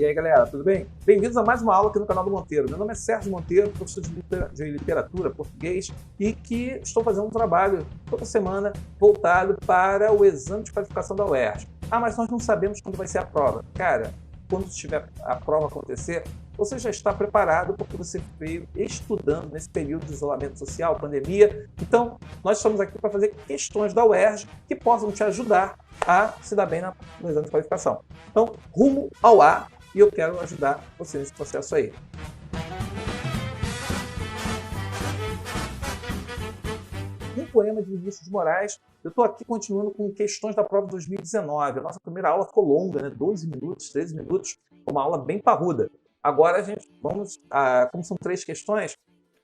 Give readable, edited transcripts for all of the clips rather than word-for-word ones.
E aí, galera, tudo bem? Bem-vindos a mais uma aula aqui no canal do Monteiro. Meu nome é Sérgio Monteiro, professor de literatura, português, e que estou fazendo um trabalho toda semana voltado para o exame de qualificação da UERJ. Ah, mas nós não sabemos quando vai ser a prova. Cara, quando tiver a prova acontecer, você já está preparado porque você veio estudando nesse período de isolamento social, pandemia. Então, nós estamos aqui para fazer questões da UERJ que possam te ajudar a se dar bem no exame de qualificação. Então, rumo ao A, e eu quero ajudar você nesse processo aí. Um poema de Vinícius de Moraes. Eu estou aqui continuando com questões da prova de 2019. A nossa primeira aula ficou longa, né? 12 minutos, 13 minutos, uma aula bem parruda. Agora a gente como são 3 questões,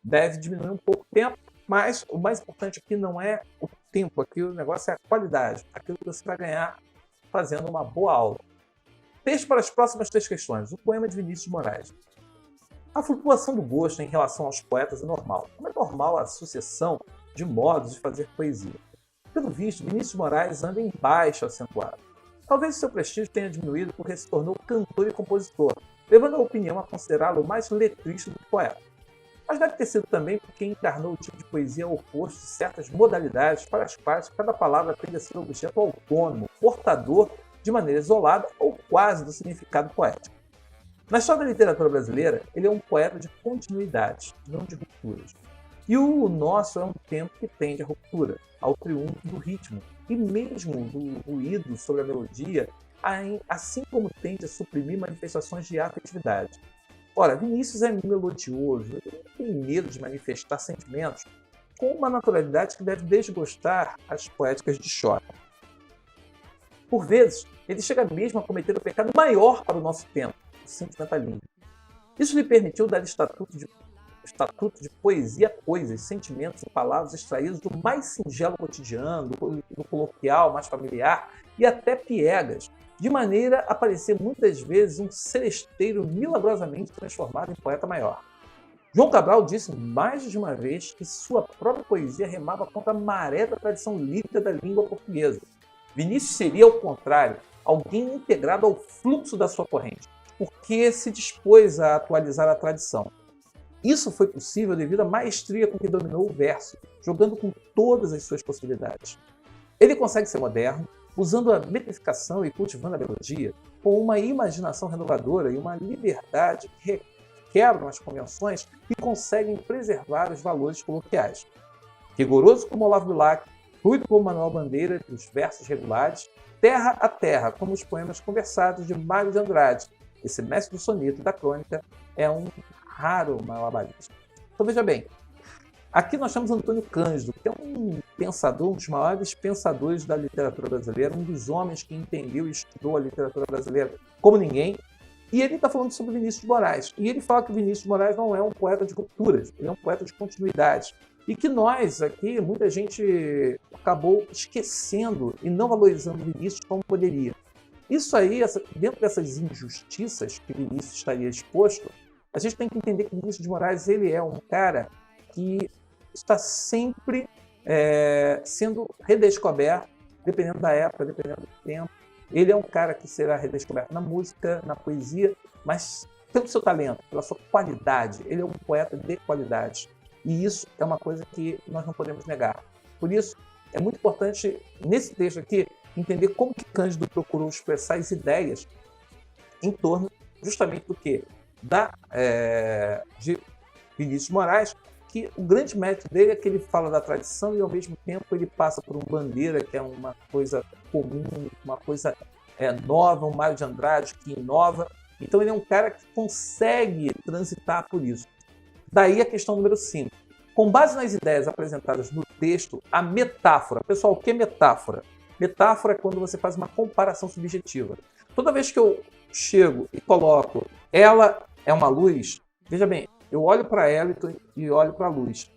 deve diminuir um pouco o tempo, mas o mais importante aqui não é o tempo, aqui o negócio é a qualidade, aquilo que você vai ganhar fazendo uma boa aula. Texto para as próximas 3 questões. O poema de Vinícius de Moraes. A flutuação do gosto em relação aos poetas é normal. Como é normal a sucessão de modos de fazer poesia? Pelo visto, Vinícius de Moraes anda em baixo acentuado. Talvez o seu prestígio tenha diminuído porque se tornou cantor e compositor, levando a opinião a considerá-lo mais letrista do que poeta. Mas deve ter sido também porque encarnou o tipo de poesia oposto de certas modalidades para as quais cada palavra tende a ser objeto autônomo, portador de maneira isolada ou quase do significado poético. Na história da literatura brasileira, ele é um poeta de continuidades, não de rupturas. E o nosso é um tempo que tende à ruptura, ao triunfo do ritmo e mesmo do ruído sobre a melodia, assim como tende a suprimir manifestações de afetividade. Ora, Vinícius é melodioso, ele não tem medo de manifestar sentimentos com uma naturalidade que deve desgostar as poéticas de Chora. Por vezes, ele chega mesmo a cometer o pecado maior para o nosso tempo, o sentimentalismo. Isso lhe permitiu dar estatuto de poesia a coisas, sentimentos e palavras extraídos do mais singelo cotidiano, do coloquial, mais familiar e até piegas, de maneira a parecer muitas vezes um celesteiro milagrosamente transformado em poeta maior. João Cabral disse mais de uma vez que sua própria poesia remava contra a maré da tradição lírica da língua portuguesa. Vinícius seria, ao contrário, alguém integrado ao fluxo da sua corrente, porque se dispôs a atualizar a tradição. Isso foi possível devido à maestria com que dominou o verso, jogando com todas as suas possibilidades. Ele consegue ser moderno, usando a metrificação e cultivando a melodia, com uma imaginação renovadora e uma liberdade que quebram as convenções e conseguem preservar os valores coloquiais. Rigoroso como Olavo Bilac, fluido como Manuel Bandeira, dos versos regulares, terra a terra, como os poemas conversados de Mário de Andrade. Esse mestre do soneto da crônica é um raro malabarista. Então veja bem, aqui nós temos Antônio Cândido, que é um pensador, um dos maiores pensadores da literatura brasileira, um dos homens que entendeu e estudou a literatura brasileira como ninguém, e ele está falando sobre Vinícius de Moraes. E ele fala que Vinícius de Moraes não é um poeta de rupturas, ele é um poeta de continuidade. E que nós aqui, muita gente acabou esquecendo e não valorizando Vinícius como poderia. Isso aí, dentro dessas injustiças que Vinícius estaria exposto, a gente tem que entender que Vinícius de Moraes ele é um cara que está sempre sendo redescoberto, dependendo da época, dependendo do tempo. Ele é um cara que será redescoberto na música, na poesia, mas pelo seu talento, pela sua qualidade. Ele é um poeta de qualidade. E isso é uma coisa que nós não podemos negar. Por isso, é muito importante, nesse texto aqui, entender como que Cândido procurou expressar as ideias em torno justamente do quê? De Vinícius de Moraes, que o grande mérito dele é que ele fala da tradição e, ao mesmo tempo, ele passa por um Bandeira, que é uma coisa comum, uma coisa nova, um Mário de Andrade que inova. Então, ele é um cara que consegue transitar por isso. Daí a questão número 5. Com base nas ideias apresentadas no texto, a metáfora. Pessoal, o que é metáfora? Metáfora é quando você faz uma comparação subjetiva. Toda vez que eu chego e coloco ela é uma luz, veja bem, eu olho para ela e olho para a luz.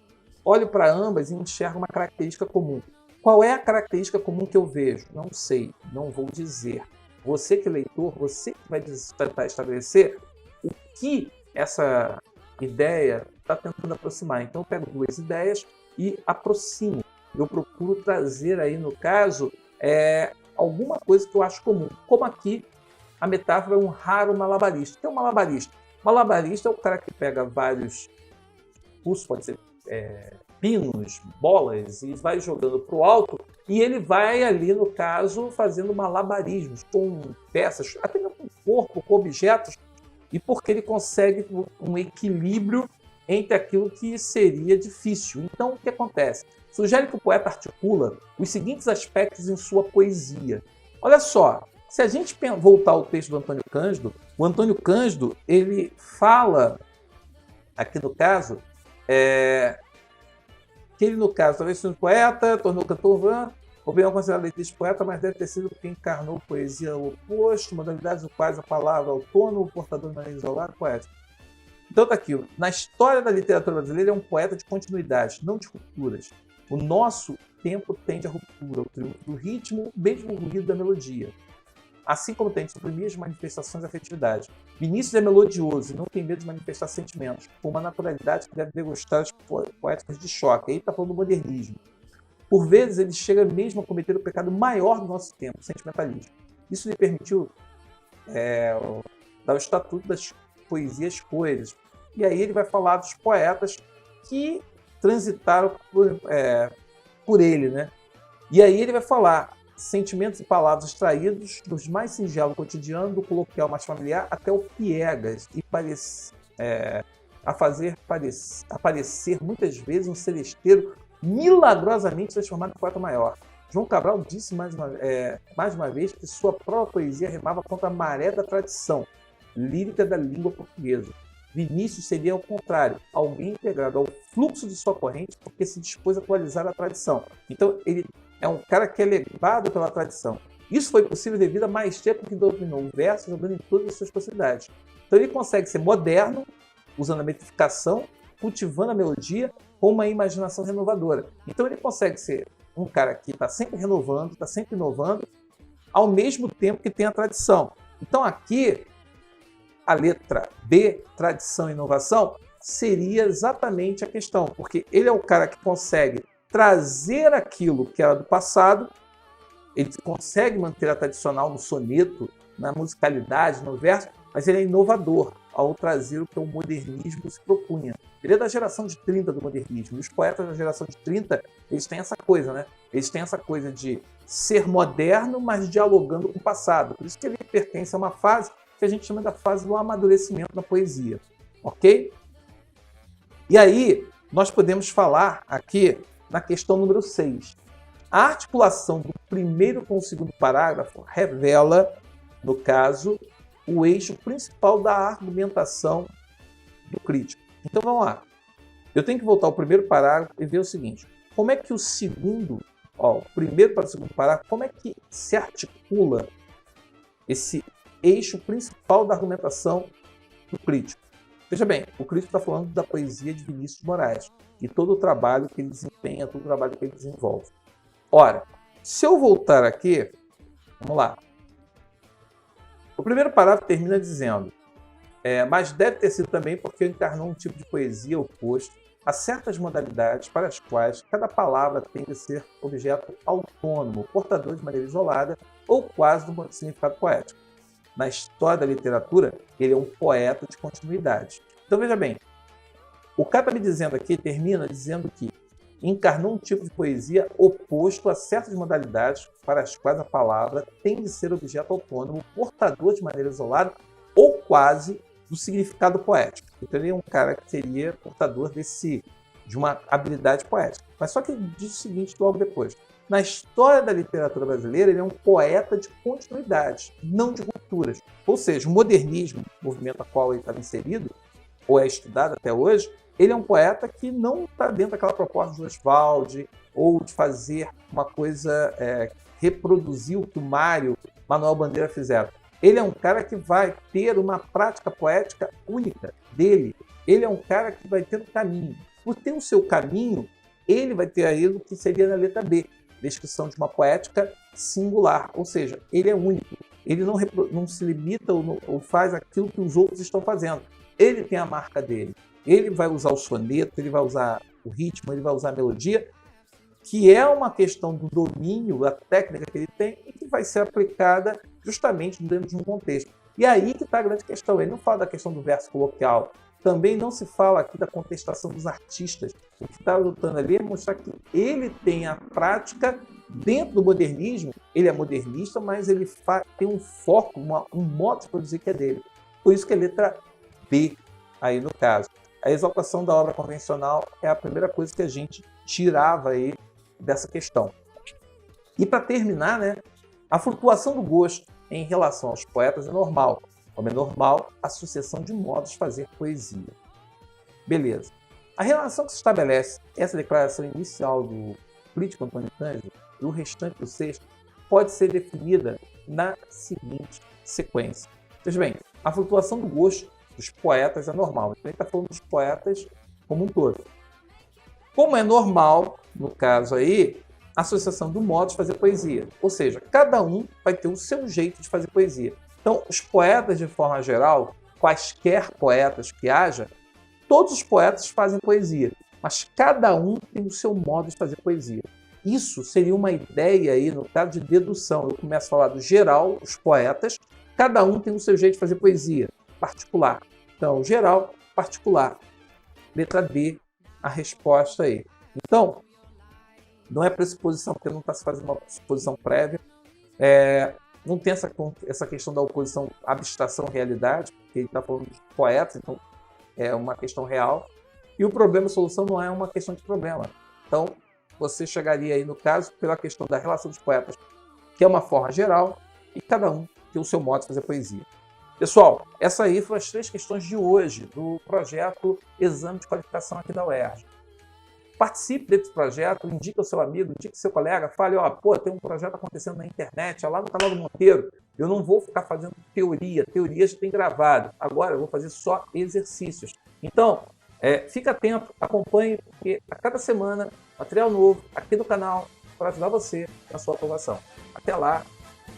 Olho para ambas e enxergo uma característica comum. Qual é a característica comum que eu vejo? Não sei, não vou dizer. Você que é leitor, você que vai tentar estabelecer o que essa ideia está tentando aproximar. Então eu pego 2 ideias e aproximo. Eu procuro trazer aí, no caso, alguma coisa que eu acho comum. Como aqui a metáfora é um raro malabarista. O que é um malabarista? Malabarista é o cara que pega vários pulsos, pode ser pinos, bolas, e vai jogando para o alto, e ele vai ali, no caso, fazendo malabarismos com peças, até mesmo com corpo, com objetos, e porque ele consegue um equilíbrio entre aquilo que seria difícil. Então, o que acontece? Sugere que o poeta articula os seguintes aspectos em sua poesia. Olha só, se a gente voltar ao texto do Antônio Cândido, o Antônio Cândido, ele fala, aqui no caso, que ele, no caso, talvez seja um poeta, tornou cantor, opinião considerada letrista poeta, mas deve ter sido quem encarnou poesia ao oposto, modalidades do quais a palavra autônomo, portador de maneira isolada, poética. Então está aqui, na história da literatura brasileira, é um poeta de continuidade, não de rupturas. O nosso tempo tende à ruptura, o triunfo do ritmo, mesmo o ruído da melodia. Assim como tem de suprimir as manifestações de afetividade. Vinícius é melodioso e não tem medo de manifestar sentimentos, com uma naturalidade que deve degustar as poéticas de choque. Aí está falando do modernismo. Por vezes, ele chega mesmo a cometer o pecado maior do nosso tempo, o sentimentalismo. Isso lhe permitiu dar o estatuto das poesias coisas. E aí ele vai falar dos poetas que transitaram por ele, né? E aí ele vai falar sentimentos e palavras extraídos dos mais singelos cotidiano, do coloquial mais familiar, até o piegas, e a fazer aparecer muitas vezes um celesteiro milagrosamente transformado em poeta maior. João Cabral disse mais uma vez que sua própria poesia remava contra a maré da tradição lírica da língua portuguesa. Vinícius seria, ao contrário, alguém integrado ao fluxo de sua corrente porque se dispôs a atualizar a tradição. Então, ele é um cara que é levado pela tradição. Isso foi possível devido à maestria com que dominou o verso, jogando em todas as suas possibilidades. Então, ele consegue ser moderno, usando a metrificação, cultivando a melodia, com uma imaginação renovadora. Então, ele consegue ser um cara que está sempre renovando, está sempre inovando, ao mesmo tempo que tem a tradição. Então, aqui, a letra B, tradição e inovação, seria exatamente a questão, porque ele é o cara que consegue trazer aquilo que era do passado, ele consegue manter a tradicional no soneto, na musicalidade, no verso, mas ele é inovador ao trazer o que o modernismo se propunha. Ele é da geração de 30 do modernismo, e os poetas da geração de 30, eles têm essa coisa, né? Eles têm essa coisa de ser moderno, mas dialogando com o passado. Por isso que ele pertence a uma fase que a gente chama da fase do amadurecimento da poesia, ok? E aí, nós podemos falar aqui na questão número 6. A articulação do primeiro com o segundo parágrafo revela, no caso, o eixo principal da argumentação do crítico. Então vamos lá. Eu tenho que voltar ao primeiro parágrafo e ver o seguinte. Como é que o primeiro para o segundo parágrafo, como é que se articula esse eixo principal da argumentação do crítico? Veja bem, o crítico está falando da poesia de Vinícius de Moraes e todo o trabalho que ele desempenha, todo o trabalho que ele desenvolve. Ora, se eu voltar aqui, vamos lá. O primeiro parágrafo termina dizendo: mas deve ter sido também porque encarnou um tipo de poesia oposto a certas modalidades para as quais cada palavra tem de ser objeto autônomo, portador de maneira isolada ou quase do significado poético. Na história da literatura, ele é um poeta de continuidade. Então veja bem, o cara está me dizendo aqui, termina dizendo que encarnou um tipo de poesia oposto a certas modalidades para as quais a palavra tem de ser objeto autônomo, portador de maneira isolada ou quase do significado poético. Então ele é um cara que seria portador de uma habilidade poética. Mas só que ele diz o seguinte logo depois: na história da literatura brasileira, ele é um poeta de continuidade, não de rupturas. Ou seja, o modernismo, movimento a qual ele estava inserido, ou é estudado até hoje, ele é um poeta que não está dentro daquela proposta de Oswald, ou de fazer uma coisa, reproduzir o que o Manuel Bandeira fizeram. Ele é um cara que vai ter uma prática poética única dele. Ele é um cara que vai ter um caminho. Por ter o seu caminho, ele vai ter aí o que seria na letra B, descrição de uma poética singular, ou seja, ele é único. Ele não se limita ou faz aquilo que os outros estão fazendo. Ele tem a marca dele. Ele vai usar o soneto, ele vai usar o ritmo, ele vai usar a melodia, que é uma questão do domínio, da técnica que ele tem e que vai ser aplicada justamente dentro de um contexto. E aí que está a grande questão. Ele não fala da questão do verso coloquial. Também não se fala aqui da contestação dos artistas. O que está lutando ali é mostrar que ele tem a prática dentro do modernismo. Ele é modernista, mas ele tem um foco, um modo de produzir que é dele. Por isso que é letra B, aí no caso. A exaltação da obra convencional é a primeira coisa que a gente tirava aí dessa questão. E para terminar, né, a flutuação do gosto em relação aos poetas é normal. Como é normal a sucessão de modos de fazer poesia. Beleza. A relação que se estabelece essa declaração inicial do crítico Antônio Cândido e o restante do texto pode ser definida na seguinte sequência. Veja bem, a flutuação do gosto dos poetas é normal. Então, ele está falando dos poetas como um todo. Como é normal, no caso aí, a associação do modo de fazer poesia. Ou seja, cada um vai ter o seu jeito de fazer poesia. Então, os poetas, de forma geral, quaisquer poetas que haja, todos os poetas fazem poesia, mas cada um tem o seu modo de fazer poesia. Isso seria uma ideia aí, no caso de dedução. Eu começo a falar do geral, os poetas, cada um tem o seu jeito de fazer poesia, particular. Então, geral, particular. Letra D, a resposta aí. Então, não é pressuposição, porque não está se fazendo uma pressuposição prévia. Não tem essa questão da oposição abstração-realidade, porque ele está falando de poetas, então é uma questão real. E o problema-solução não é uma questão de problema. Então, você chegaria aí, no caso, pela questão da relação dos poetas, que é uma forma geral, e cada um tem o seu modo de fazer poesia. Pessoal, essas aí foram as 3 questões de hoje do projeto Exame de Qualificação aqui da UERJ. Participe desse projeto, indique ao seu amigo, indique ao seu colega, fale, tem um projeto acontecendo na internet, lá no canal do Monteiro, eu não vou ficar fazendo teoria já tem gravado, agora eu vou fazer só exercícios. Então, fique atento, acompanhe, porque a cada semana, material novo aqui no canal para ajudar você na sua aprovação. Até lá,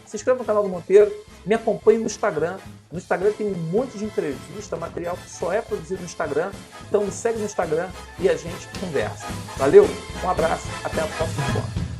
se inscreva no canal do Monteiro, me acompanhe no Instagram. No Instagram tem um monte de entrevista, material que só é produzido no Instagram. Então me segue no Instagram e a gente conversa. Valeu, um abraço, até a próxima.